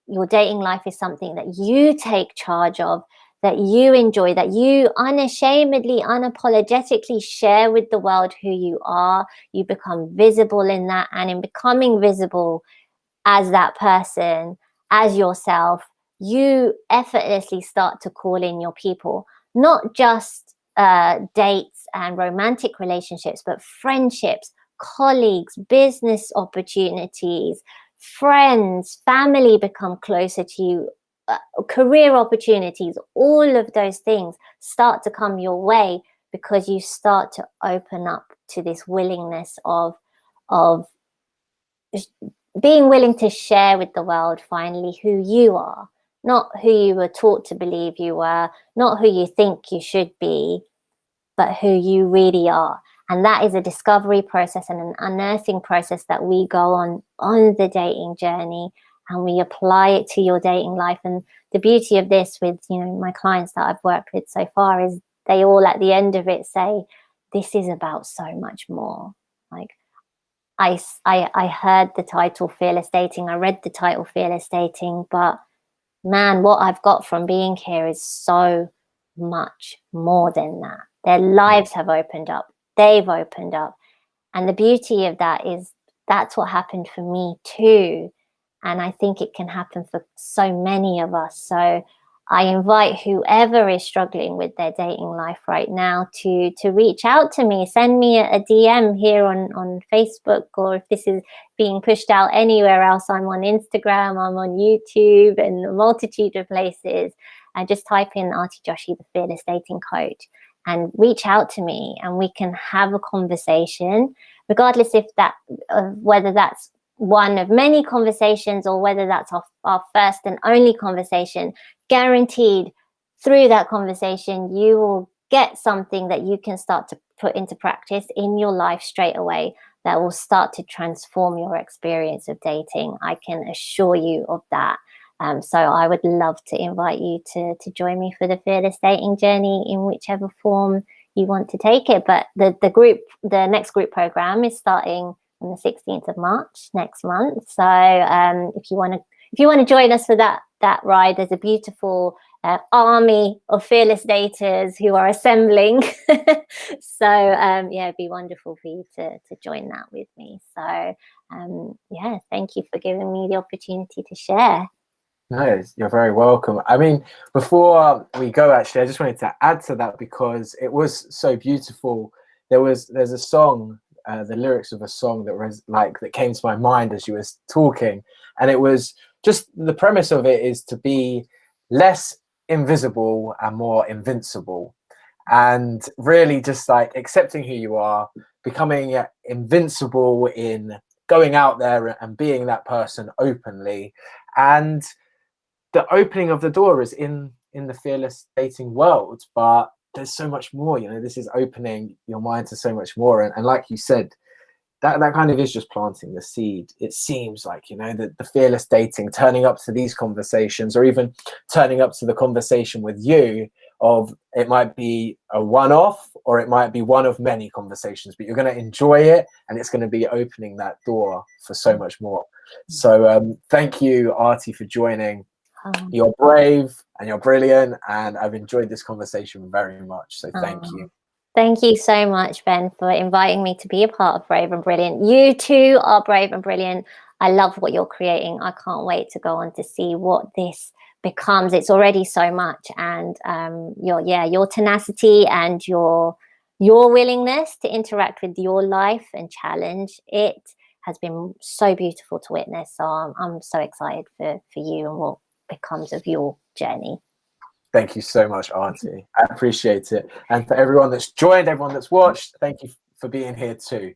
your dating life is something that you take charge of, that you enjoy, that you unashamedly, unapologetically share with the world who you are. You become visible in that, and in becoming visible as that person, as yourself, you effortlessly start to call in your people, not just dates and romantic relationships, but friendships, colleagues, business opportunities, friends, family become closer to you. Career opportunities, all of those things start to come your way, because you start to open up to this willingness of being willing to share with the world finally who you are, not who you were taught to believe you were, not who you think you should be, but who you really are. And that is a discovery process and an unearthing process that we go on the dating journey, and we apply it to your dating life. And the beauty of this with, my clients that I've worked with so far is they all at the end of it say, this is about so much more. Like, I heard the title Fearless Dating, I read the title Fearless Dating, but man, what I've got from being here is so much more than that. Their lives have opened up, they've opened up. And the beauty of that is that's what happened for me too. And I think it can happen for so many of us. So I invite whoever is struggling with their dating life right now to reach out to me. Send me a DM here on Facebook, or if this is being pushed out anywhere else, I'm on Instagram, I'm on YouTube, and a multitude of places. And just type in Arti Joshi, the Fearless Dating Coach, and reach out to me, and we can have a conversation, regardless if that whether that's one of many conversations or whether that's our first and only conversation. Guaranteed, through that conversation, you will get something that you can start to put into practice in your life straight away that will start to transform your experience of dating. I can assure you of that. So I would love to invite you to join me for the Fearless Dating journey in whichever form you want to take it. But the next group program is starting on the 16th of March next month. So if you want to join us for that ride, there's a beautiful army of fearless daters who are assembling. So yeah, it'd be wonderful for you to join that with me. So yeah, thank you for giving me the opportunity to share. No, you're very welcome. I mean, before we go, actually, I just wanted to add to that because it was so beautiful. There's a song, the lyrics of a song that came to my mind as you were talking, and it was just the premise of it is to be less invisible and more invincible, and really just like accepting who you are, becoming invincible in going out there and being that person openly. And the opening of the door is in the fearless dating world, but there's so much more. This is opening your mind to so much more, and like you said, that kind of is just planting the seed. It seems like, the fearless dating, turning up to these conversations, or even turning up to the conversation with you, of it might be a one-off or it might be one of many conversations, but you're going to enjoy it, and it's going to be opening that door for so much more. So thank you, Arti, for joining. You're brave and you're brilliant, and I've enjoyed this conversation very much, so thank you. Thank you so much, Ben, for inviting me to be a part of Brave and Brilliant. You too are brave and brilliant. I love what you're creating. I can't wait to go on to see what this becomes. It's already so much, and your tenacity and your willingness to interact with your life and challenge it has been so beautiful to witness. So I'm so excited for you and what becomes of your journey. Thank you so much, Arti. I appreciate it. And for everyone that's joined, everyone that's watched, thank you for being here too.